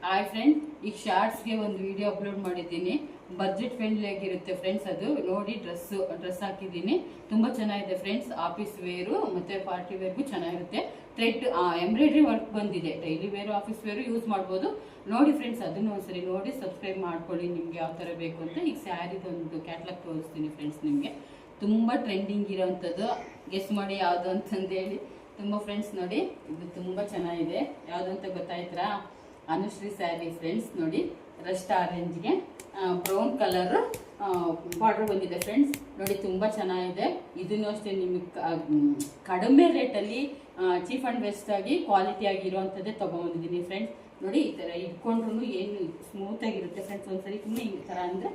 Hi friend, ಈಗ ಶಾರ್ಟ್ಸ್ಗೆ ಒಂದು video upload ಮಾಡಿದ್ದೀನಿ. ಬಜೆಟ್ ಫ್ರೆಂಡ್ಲಿ ಆಗಿರುತ್ತೆ ಫ್ರೆಂಡ್ಸ್. ಅದು ನೋಡಿ ಡ್ರೆಸ್ ಹಾಕಿದ್ದೀನಿ. ತುಂಬ ಚೆನ್ನಾಗಿದೆ ಫ್ರೆಂಡ್ಸ್. ಆಫೀಸ್ ವೇರು ಮತ್ತು ಪಾರ್ಟಿ ವೇರ್ಗೂ ಚೆನ್ನಾಗಿರುತ್ತೆ. ಥ್ರೆಡ್ ಎಂಬ್ರಾಯ್ಡ್ರಿ ವರ್ಕ್ ಬಂದಿದೆ. Daily wear office wear use ಮಾಡ್ಬೋದು. ನೋಡಿ ಫ್ರೆಂಡ್ಸ್, ಅದನ್ನು ಒಂದ್ಸರಿ ನೋಡಿ ಸಬ್ಸ್ಕ್ರೈಬ್ ಮಾಡ್ಕೊಳ್ಳಿ ನಿಮ್ಗೆ ಯಾವ ಥರ ಬೇಕು ಅಂತ. ಈಗ ಸ್ಯಾರಿದೊಂದು ಕ್ಯಾಟ್ಲಾಗ್ ತೋರಿಸ್ತೀನಿ ಫ್ರೆಂಡ್ಸ್. ನಿಮಗೆ ತುಂಬ ಟ್ರೆಂಡಿಂಗ್ ಇರೋವಂಥದ್ದು. ಗೆಸ್ ಮಾಡಿ ಯಾವುದು ಅಂತಂದೇಳಿ. ತುಂಬ ಫ್ರೆಂಡ್ಸ್ ನೋಡಿ, ಇದು ತುಂಬ ಚೆನ್ನಾಗಿದೆ. ಯಾವುದು ಅಂತ ಗೊತ್ತಾಯ್ತಾ? ಅನುಶ್ರೀ ಸ್ಯಾರಿ ಫ್ರೆಂಡ್ಸ್. ನೋಡಿ, ರಸ್ಟ್ ಆರೆಂಜ್ಗೆ ಬ್ರೌನ್ ಕಲರ್ ಬಾರ್ಡರ್ ಬಂದಿದೆ ಫ್ರೆಂಡ್ಸ್. ನೋಡಿ, ತುಂಬ ಚೆನ್ನಾಗಿದೆ. ಇದನ್ನು ಅಷ್ಟೇ ನಿಮಗೆ ಕಡಿಮೆ ರೇಟಲ್ಲಿ ಚೀಪ್ ಆ್ಯಂಡ್ ಬೆಸ್ಟ್ ಆಗಿ ಕ್ವಾಲಿಟಿ ಆಗಿರುವಂಥದ್ದೇ ತೊಗೊಂಬಂದಿದ್ದೀನಿ ಫ್ರೆಂಡ್ಸ್. ನೋಡಿ, ಈ ಥರ ಇಟ್ಕೊಂಡ್ರು ಏನು ಸ್ಮೂತಾಗಿರುತ್ತೆ ಫ್ರೆಂಡ್ಸ್. ಒಂದ್ಸರಿ ತುಂಬ ಈ ಥರ ಅಂದರೆ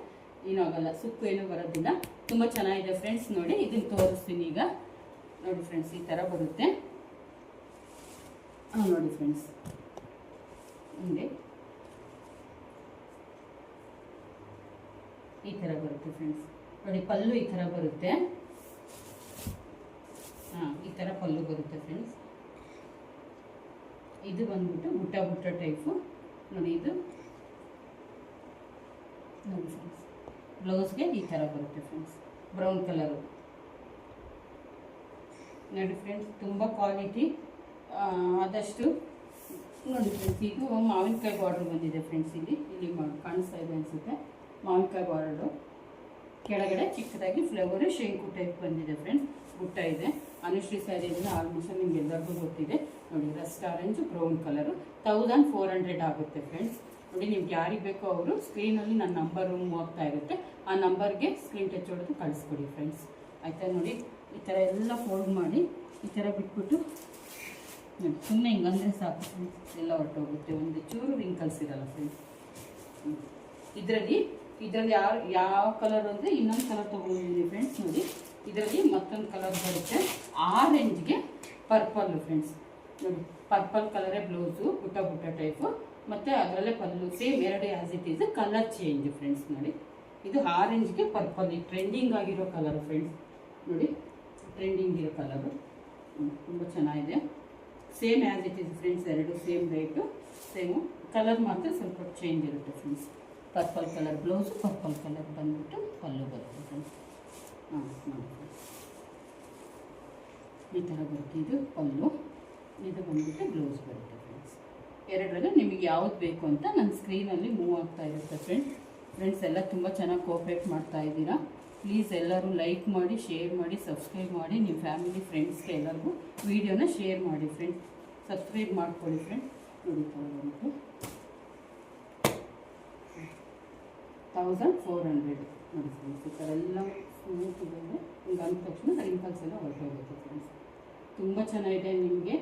ಏನಾಗಲ್ಲ, ಸುಕ್ಕು ಏನೂ ಬರೋದಿಲ್ಲ. ತುಂಬ ಚೆನ್ನಾಗಿದೆ ಫ್ರೆಂಡ್ಸ್. ನೋಡಿ, ಇದನ್ನು ತೋರಿಸ್ತೀನಿ ಈಗ. ನೋಡಿ ಫ್ರೆಂಡ್ಸ್, ಈ ಥರ ಬರುತ್ತೆ. ನೋಡಿ ಫ್ರೆಂಡ್ಸ್, ಹಿಂಗೆ ಈ ಥರ ಬರುತ್ತೆ ಫ್ರೆಂಡ್ಸ್. ನೋಡಿ, ಪಲ್ಲು ಈ ಥರ ಬರುತ್ತೆ. ಈ ಥರ ಪಲ್ಲು ಬರುತ್ತೆ ಫ್ರೆಂಡ್ಸ್. ಇದು ಬಂದ್ಬಿಟ್ಟು ಬುಟ್ಟ ಟೈಪು. ನೋಡಿ, ಇದು ನೋಡಿ ಫ್ರೆಂಡ್ಸ್, ಬ್ಲೌಸ್ಗೆ ಈ ಥರ ಬರುತ್ತೆ ಫ್ರೆಂಡ್ಸ್. Brown colour. ನೋಡಿ ಫ್ರೆಂಡ್ಸ್, ತುಂಬ ಕ್ವಾಲಿಟಿ. ಆದಷ್ಟು ನೋಡಿ ಫ್ರೆಂಡ್ಸ್, ಇದು ಮಾವಿನಕಾಯಿ ಬಾರ್ಡ್ರ್ ಬಂದಿದೆ ಫ್ರೆಂಡ್ಸ್. ಇಲ್ಲಿ ಕಾಣಿಸ್ತಾ ಇದೆ ಅನಿಸುತ್ತೆ. ಮಾವಿನಕಾಯಿ ಬಾರ್ಡ್ರು ಕೆಳಗಡೆ ಚಿಕ್ಕದಾಗಿ ಫ್ಲವರು ಶಂಕು ಟೈಪ್ ಬಂದಿದೆ ಫ್ರೆಂಡ್ಸ್. ಬುಟ್ಟ ಇದೆ. ಅನುಶ್ರೀ ಸ್ಯಾರಿ ಅಂದರೆ ಆಲ್ಮೋಸ್ಟ್ ನಿಮ್ಗೆ ಎಲ್ಲರಿಗೂ ಗೊತ್ತಿದೆ. ನೋಡಿ, ರಸ್ಟ್ ಆರೆಂಜ್ ಬ್ರೌನ್ ಕಲರು 1400 ಆಗುತ್ತೆ ಫ್ರೆಂಡ್ಸ್. ನೋಡಿ, ನಿಮ್ಗೆ ಯಾರಿಗೆ ಬೇಕೋ ಅವರು ಸ್ಕ್ರೀನಲ್ಲಿ ನನ್ನ ನಂಬರು ಮೂವ್ ಆಗ್ತಾ ಇರುತ್ತೆ. ಆ ನಂಬರ್ಗೆ ಸ್ಕ್ರೀನ್ ಟಚ್ ಹೊಡೆದು ಕಳಿಸ್ಕೊಡಿ ಫ್ರೆಂಡ್ಸ್. ಆಯಿತಾ? ನೋಡಿ, ಈ ಥರ ಎಲ್ಲ ಫೋಲ್ಡ್ ಮಾಡಿ ಈ ಥರ ಬಿಟ್ಬಿಟ್ಟು ನೋಡಿ, ಸುಮ್ಮನೆ ಹಿಂಗಂದರೆ ಸಾಕು ಫ್ರೆಂಡ್ಸ್. ಎಲ್ಲ ಹೊರಟೋಗುತ್ತೆ. ಒಂದು ಚೂರು ರಿಂಕಲ್ಸ್ ಇರಲ್ಲ ಫ್ರೆಂಡ್ಸ್. ಇದರಲ್ಲಿ ಯಾವ ಕಲರ್ ಅಂದರೆ ಇನ್ನೊಂದು ಕಲರ್ ತೊಗೊಂಡಿದ್ದೀನಿ ಫ್ರೆಂಡ್ಸ್. ನೋಡಿ, ಇದರಲ್ಲಿ ಮತ್ತೊಂದು ಕಲರ್ ಬರುತ್ತೆ. ಆರೆಂಜ್ಗೆ ಪರ್ಪಲ್ಲು ಫ್ರೆಂಡ್ಸ್. ನೋಡಿ, ಪರ್ಪಲ್ ಕಲರೇ ಬ್ಲೌಸು, ಬುಟ್ಟ ಟೈಪು, ಮತ್ತು ಅದರಲ್ಲೇ ಪಲ್ಲು ಸೇಮ್ ಎರಡು as it is. Colour change friends. ನೋಡಿ, ಇದು ಆರೆಂಜ್ಗೆ ಪರ್ಪಲ್. ಈ ಟ್ರೆಂಡಿಂಗ್ ಆಗಿರೋ ಕಲರ್ ಫ್ರೆಂಡ್ಸ್. ನೋಡಿ, ಟ್ರೆಂಡಿಂಗ್ ಇರೋ ಕಲರು ತುಂಬ ಚೆನ್ನಾಗಿದೆ. Same as it is friends. ಎರಡು ಸೇಮ್ ರೇಟು, ಸೇಮು. ಕಲರ್ ಮಾತ್ರ ಸ್ವಲ್ಪ ಚೇಂಜ್ ಇರುತ್ತೆ friends. Purple colour blouse, purple colour ಬಂದ್ಬಿಟ್ಟು ಪಲ್ಲು ಬರುತ್ತೆ ಫ್ರೆಂಡ್ಸ್. ನೋಡಿ, ಈ ಥರ ಬರುತ್ತೆ. ಇದು ಪಲ್ಲು, ಇದು ಬಂದ್ಬಿಟ್ಟು ಬ್ಲೌಸ್ ಬರುತ್ತೆ ಫ್ರೆಂಡ್ಸ್. ಎರಡರಲ್ಲೂ ನಿಮಗೆ ಯಾವ್ದು ಬೇಕು ಅಂತ ನನ್ನ ಸ್ಕ್ರೀನಲ್ಲಿ ಮೂವ್ ಆಗ್ತಾ ಇರುತ್ತೆ ಫ್ರೆಂಡ್ಸ್. ಎಲ್ಲ ತುಂಬ ಚೆನ್ನಾಗಿ ಕೋಆಪ್ರೇಟ್ ಮಾಡ್ತಾ ಇದ್ದೀರಾ. ಪ್ಲೀಸ್ ಎಲ್ಲರೂ ಲೈಕ್ ಮಾಡಿ, ಶೇರ್ ಮಾಡಿ, ಸಬ್ಸ್ಕ್ರೈಬ್ ಮಾಡಿ. ನಿಮ್ಮ ಫ್ಯಾಮಿಲಿ ಫ್ರೆಂಡ್ಸ್ಗೆ ಎಲ್ಲರಿಗೂ ವೀಡಿಯೋನ ಶೇರ್ ಮಾಡಿ ಫ್ರೆಂಡ್ಸ್. ಸಬ್ಸ್ಕ್ರೈಬ್ ಮಾಡ್ಕೊಳ್ಳಿ ಫ್ರೆಂಡ್ಸ್. ನೋಡಿ, 1400 ನೋಡಿ ಫ್ರೆಂಡ್ಸ್. ಈ ಥರ ಎಲ್ಲ ಸ್ಮೂತ್ ಇದೆ. ಹಿಂಗೆ ಅಂದ ತಕ್ಷಣ ರಿಂಕಲ್ಸ್ ಎಲ್ಲ ಹೊರಟೋಗುತ್ತೆ ಫ್ರೆಂಡ್ಸ್. ತುಂಬ ಚೆನ್ನಾಗಿದೆ. ನಿಮಗೆ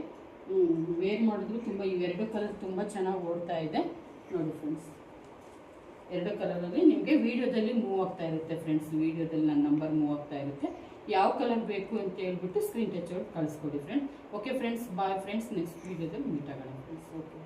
ವೇರ್ ಮಾಡಿದ್ರು ತುಂಬ ಇವೆರಡು ಕಲರ್ ತುಂಬ ಚೆನ್ನಾಗಿ ಓಡ್ತಾ ಇದೆ. ನೋಡಿ ಫ್ರೆಂಡ್ಸ್, ಎರಡು ಕಲರಲ್ಲಿ ನಿಮಗೆ ವೀಡಿಯೋದಲ್ಲಿ ಮೂವ್ ಆಗ್ತಾ ಇರುತ್ತೆ ಫ್ರೆಂಡ್ಸ್. ವೀಡಿಯೋದಲ್ಲಿ ನನ್ನ ನಂಬರ್ ಮೂವ್ ಆಗ್ತಾ ಇರುತ್ತೆ. ಯಾವ ಕಲರ್ ಬೇಕು ಅಂತ ಹೇಳ್ಬಿಟ್ಟು ಸ್ಕ್ರೀನ್ ಟಚ್ ಔಟ್ ಕಳಿಸ್ಕೊಡಿ friends. Okay friends, bye friends. Next ವೀಡಿಯೋದಲ್ಲಿ ಮೀಟ್ ಆಗೋಣ ಫ್ರೆಂಡ್ಸ್. ಓಕೆ.